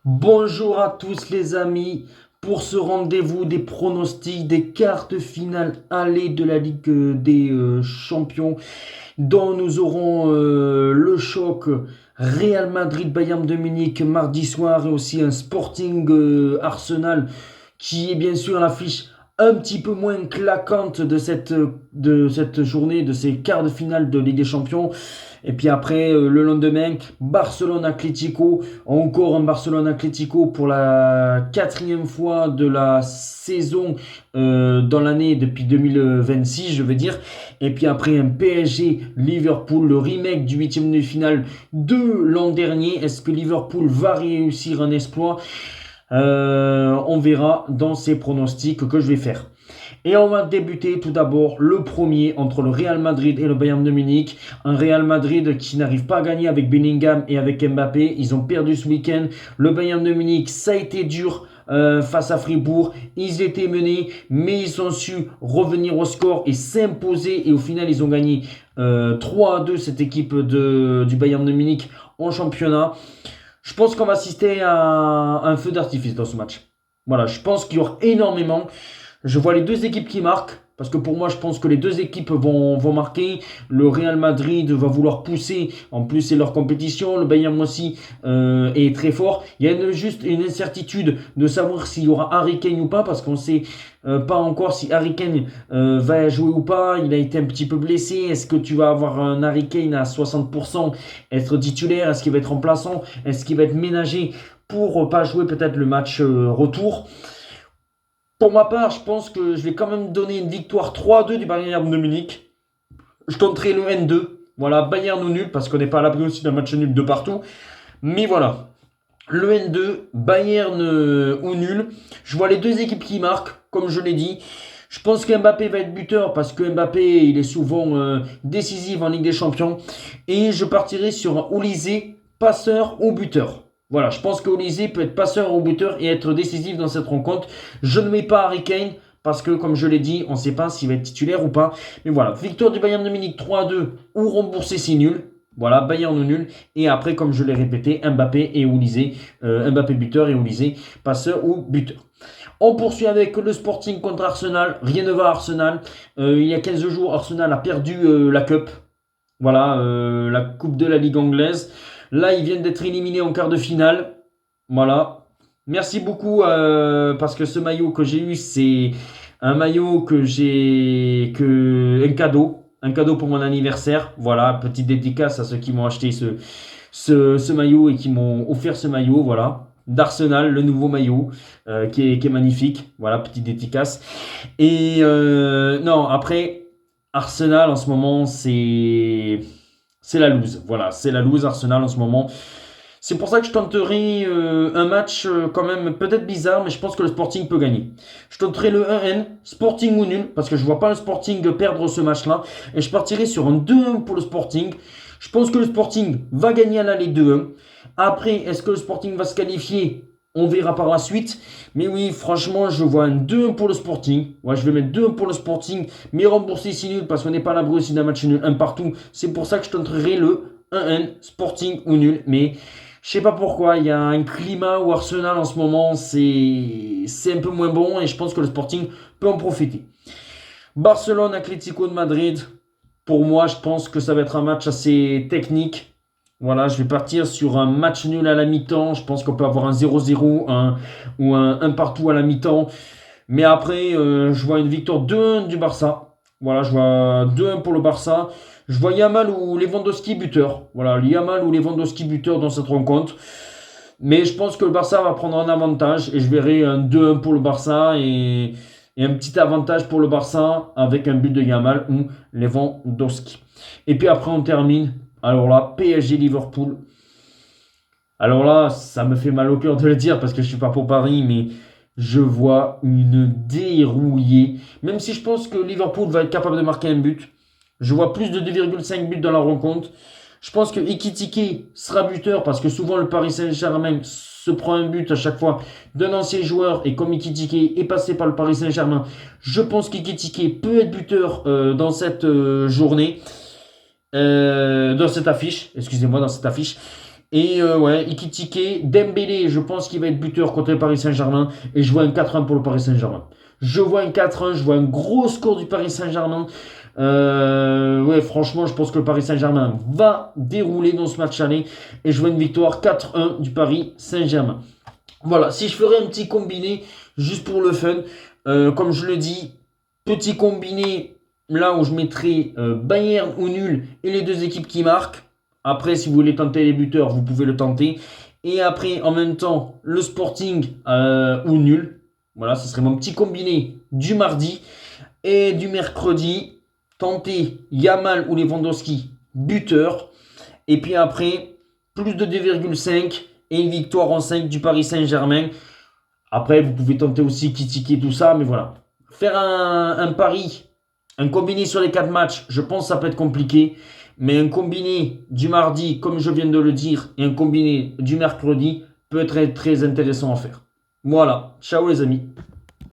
Bonjour à tous les amis pour ce rendez-vous des pronostics des quarts de finale aller de la Ligue des Champions dont nous aurons le choc Real Madrid-Bayern de Munich mardi soir et aussi un Sporting Arsenal qui est bien sûr l'affiche un petit peu moins claquante de cette journée, de ces quarts de finale de Ligue des Champions. Et puis après, le lendemain, Barcelone-Atlético, encore un Barcelone-Atlético pour la quatrième fois de la saison dans l'année depuis 2026, je veux dire. Et puis après, un PSG-Liverpool, le remake du huitième de finale de l'an dernier. Est-ce que Liverpool va réussir un exploit? On verra dans ces pronostics que je vais faire. Et on va débuter tout d'abord le premier entre le Real Madrid et le Bayern de Munich. Un Real Madrid qui n'arrive pas à gagner avec Bellingham et avec Mbappé. Ils ont perdu ce week-end. Le Bayern de Munich, ça a été dur face à Fribourg. Ils étaient menés, mais ils ont su revenir au score et s'imposer. Et au final, ils ont gagné 3-2 cette équipe du Bayern de Munich en championnat. Je pense qu'on va assister à un feu d'artifice dans ce match. Voilà, je pense qu'il y aura énormément. Je vois les deux équipes qui marquent, parce que pour moi, je pense que les deux équipes vont marquer. Le Real Madrid va vouloir pousser, en plus c'est leur compétition. Le Bayern aussi est très fort. Il y a juste une incertitude de savoir s'il y aura Harry Kane ou pas, parce qu'on ne sait pas encore si Harry Kane va jouer ou pas. Il a été un petit peu blessé. Est-ce que tu vas avoir un Harry Kane à 60%, être titulaire? Est-ce qu'il va être remplaçant? Est-ce qu'il va être ménagé pour pas jouer peut-être le match retour? Pour ma part, je pense que je vais quand même donner une victoire 3-2 du Bayern de Munich. Je tenterai le N2. Voilà, Bayern ou nul, parce qu'on n'est pas à l'abri aussi d'un match nul de partout. Mais voilà, le N2, Bayern ou nul. Je vois les deux équipes qui marquent, comme je l'ai dit. Je pense qu'Mbappé va être buteur, parce que Mbappé, il est souvent décisif en Ligue des Champions. Et je partirai sur un Olysée, passeur ou buteur. Voilà, je pense qu'Olysée peut être passeur ou buteur et être décisif dans cette rencontre. Je ne mets pas Harry Kane parce que, comme je l'ai dit, on ne sait pas s'il va être titulaire ou pas. Mais voilà, victoire du Bayern de Munich 3-2 ou remboursé si nul. Voilà, Bayern ou nul. Et après, comme je l'ai répété, Mbappé et Olysée. Mbappé buteur et Olysée passeur ou buteur. On poursuit avec le Sporting contre Arsenal. Rien ne va à Arsenal. Il y a 15 jours, Arsenal a perdu la Cup. Voilà, la Coupe de la Ligue anglaise. Là, ils viennent d'être éliminés en quart de finale. Voilà. Merci beaucoup parce que ce maillot que j'ai eu, c'est un maillot un cadeau. Un cadeau pour mon anniversaire. Voilà, petite dédicace à ceux qui m'ont acheté ce maillot et qui m'ont offert ce maillot. Voilà. D'Arsenal, le nouveau maillot qui est magnifique. Voilà, petite dédicace. Et non, après, Arsenal en ce moment, c'est la loose. Voilà, c'est la loose Arsenal en ce moment. C'est pour ça que je tenterai un match quand même peut-être bizarre, mais je pense que le Sporting peut gagner. Je tenterai le 1N, Sporting ou nul, parce que je ne vois pas le Sporting perdre ce match-là. Et je partirai sur un 2-1 pour le Sporting. Je pense que le Sporting va gagner à l'aller 2-1. Après, est-ce que le Sporting va se qualifier? On verra par la suite. Mais oui, franchement, je vois un 2-1 pour le Sporting. Ouais, je vais mettre 2-1 pour le Sporting, mais rembourser si nul, parce qu'on n'est pas à l'abri aussi d'un match nul, un partout. C'est pour ça que je tenterai le 1-1, Sporting ou nul. Mais je sais pas pourquoi, il y a un climat où Arsenal en ce moment, c'est un peu moins bon et je pense que le Sporting peut en profiter. Barcelone, Atlético de Madrid. Pour moi, je pense que ça va être un match assez technique. Voilà, je vais partir sur un match nul à la mi-temps. Je pense qu'on peut avoir un 0-0 ou un partout à la mi-temps. Mais après, je vois une victoire 2-1 du Barça. Voilà, je vois 2-1 pour le Barça. Je vois Yamal ou Lewandowski buteur. Voilà, Yamal ou Lewandowski buteur dans cette rencontre. Mais je pense que le Barça va prendre un avantage et je verrai un 2-1 pour le Barça et un petit avantage pour le Barça avec un but de Yamal ou Lewandowski. Et puis après, on termine. Alors là, PSG Liverpool. Alors là, ça me fait mal au cœur de le dire parce que je ne suis pas pour Paris, mais je vois une dérouillée. Même si je pense que Liverpool va être capable de marquer un but. Je vois plus de 2,5 buts dans la rencontre. Je pense que Ekitike sera buteur parce que souvent le Paris Saint-Germain se prend un but à chaque fois d'un ancien joueur. Et comme Ekitike est passé par le Paris Saint-Germain, je pense qu'Ekitike peut être buteur dans cette journée. Dans cette affiche. Excusez-moi, dans cette affiche. Et ouais, Ekitike, Dembélé, je pense qu'il va être buteur contre le Paris Saint-Germain. Et je vois un 4-1 pour le Paris Saint-Germain. Je vois un 4-1, je vois un gros score du Paris Saint-Germain. Ouais, franchement, je pense que le Paris Saint-Germain va dérouler dans ce match aller. Et je vois une victoire 4-1 du Paris Saint-Germain. Voilà, si je ferais un petit combiné, juste pour le fun, comme je le dis, petit combiné, là où je mettrais Bayern ou nul et les deux équipes qui marquent. Après, si vous voulez tenter les buteurs, vous pouvez le tenter. Et après, en même temps, le Sporting ou nul. Voilà, ce serait mon petit combiné du mardi. Et du mercredi, tenter Yamal ou Lewandowski, buteur. Et puis après, plus de 2,5 et une victoire en 5 du Paris Saint-Germain. Après, vous pouvez tenter aussi critiquer tout ça, mais voilà. Faire un pari, un combiné sur les 4 matchs, je pense que ça peut être compliqué. Mais un combiné du mardi, comme je viens de le dire, et un combiné du mercredi peut être très intéressant à faire. Voilà. Ciao les amis.